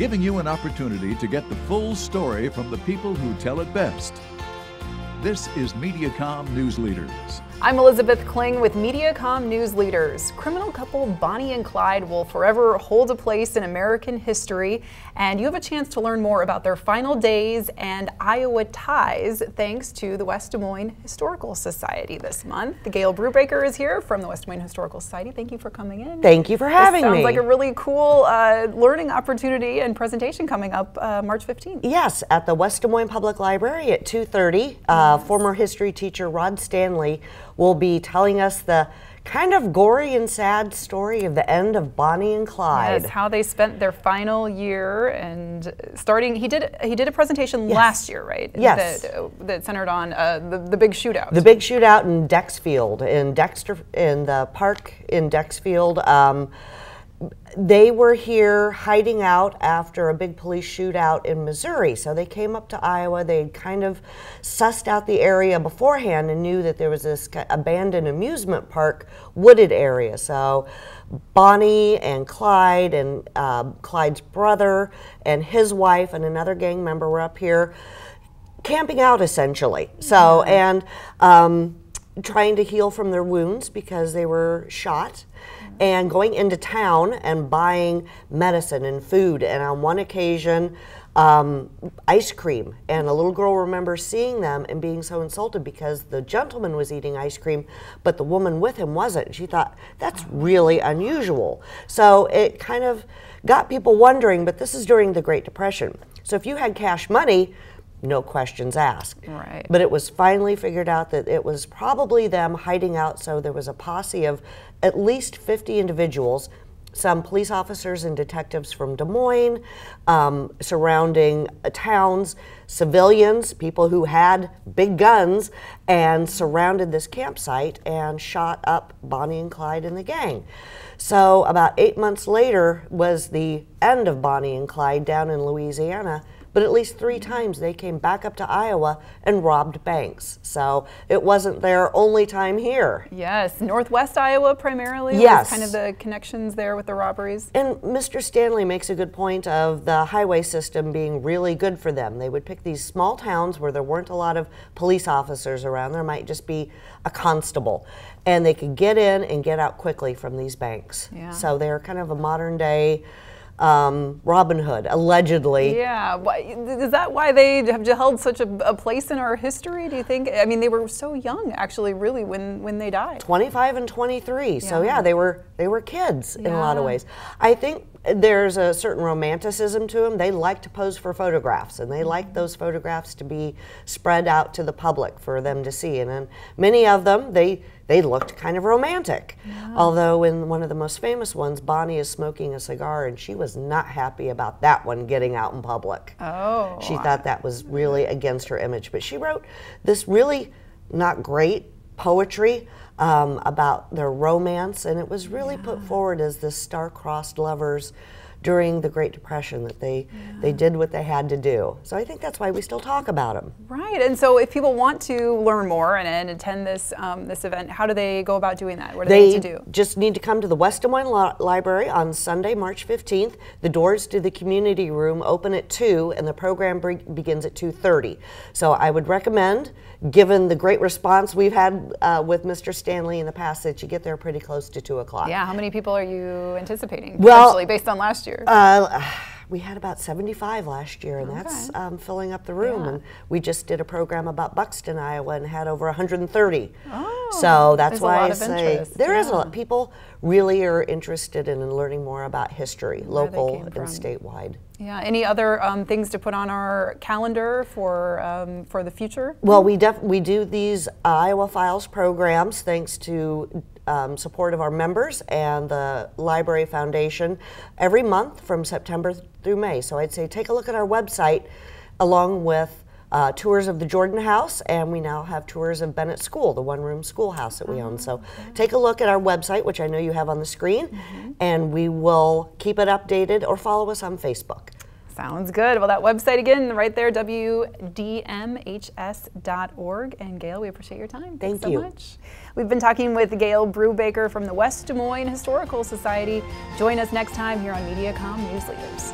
giving you an opportunity to get the full story from the people who tell it best. This is Mediacom News Leaders. I'm Elizabeth Kling with Mediacom News Leaders. Criminal couple Bonnie and Clyde will forever hold a place in American history, and you have a chance to learn more about their final days and Iowa ties thanks to the West Des Moines Historical Society this month. Gail Brubaker is here from the West Des Moines Historical Society. Thank you for coming in. Thank you for having me. Sounds like a really cool learning opportunity and presentation coming up March 15th. Yes, at the West Des Moines Public Library at 2:30. Former history teacher Rod Stanley will be telling us the kind of gory and sad story of the end of Bonnie and Clyde. Yes, how they spent their final year and starting. He did a presentation last year, right? Yes. That centered on the big shootout. The big shootout in Dexfield, in the park in Dexfield. They were here hiding out after a big police shootout in Missouri. So they came up to Iowa. They kind of sussed out the area beforehand and knew that there was this abandoned amusement park wooded area. So Bonnie and Clyde and Clyde's brother and his wife and another gang member were up here camping out essentially. So, and trying to heal from their wounds because they were shot, and going into town and buying medicine and food, and on one occasion ice cream. And a little girl remembers seeing them and being so insulted because the gentleman was eating ice cream but the woman with him wasn't. She thought, that's really unusual. So it kind of got people wondering, but this is during the Great Depression. So if you had cash money, no questions asked. Right. But it was finally figured out that it was probably them hiding out, so there was a posse of at least 50 individuals, some police officers and detectives from Des Moines, surrounding towns, civilians, people who had big guns, and surrounded this campsite and shot up Bonnie and Clyde and the gang. So about 8 months later was the end of Bonnie and Clyde down in Louisiana. But at least 3 times they came back up to Iowa and robbed banks. So it wasn't their only time here. Yes, Northwest Iowa primarily. Yes. Was kind of the connections there with the robberies. And Mr. Stanley makes a good point of the highway system being really good for them. They would pick these small towns where there weren't a lot of police officers around. There might just be a constable. And they could get in and get out quickly from these banks. Yeah. So they're kind of a modern day Robin Hood, allegedly. Yeah, is that why they have held such a place in our history, do you think? I mean, they were so young, actually, really, when they died. 25 and 23, so yeah, they were kids in a lot of ways. I think there's a certain romanticism to them. They like to pose for photographs, and they like those photographs to be spread out to the public for them to see. And then many of them, they looked kind of romantic. Yeah. Although in one of the most famous ones, Bonnie is smoking a cigar, and she was not happy about that one getting out in public. Oh. She thought that was really against her image. But she wrote this really not great poetry about their romance, and it was really put forward as this star-crossed lovers during the Great Depression, that they did what they had to do. So I think that's why we still talk about them. Right, and so if people want to learn more and attend this this event, how do they go about doing that? What do they need to do? They just need to come to the West Des Moines Library on Sunday, March 15th. The doors to the community room open at 2, and the program begins at 2:30. So I would recommend, given the great response we've had with Mr. Stanley in the past, that you get there pretty close to 2 o'clock. Yeah, how many people are you anticipating, well, based on last year? We had about 75 last year, and that's filling up the room. And we just did a program about Buxton, Iowa, and had over 130. Oh, so that's why I say interest. there is a lot. People really are interested in learning more about history, local and statewide. Yeah. Any other things to put on our calendar for the future? Well, we do these Iowa Files programs thanks to support of our members and the Library Foundation every month from September through May. So I'd say take a look at our website, along with tours of the Jordan House, and we now have tours of Bennett School, the one-room schoolhouse that we own. So take a look at our website, which I know you have on the screen, and we will keep it updated, or follow us on Facebook. Sounds good. Well, that website again, right there, wdmhs.org. And Gail, we appreciate your time. Thanks so much. We've been talking with Gail Brubaker from the West Des Moines Historical Society. Join us next time here on Mediacom News Leaders.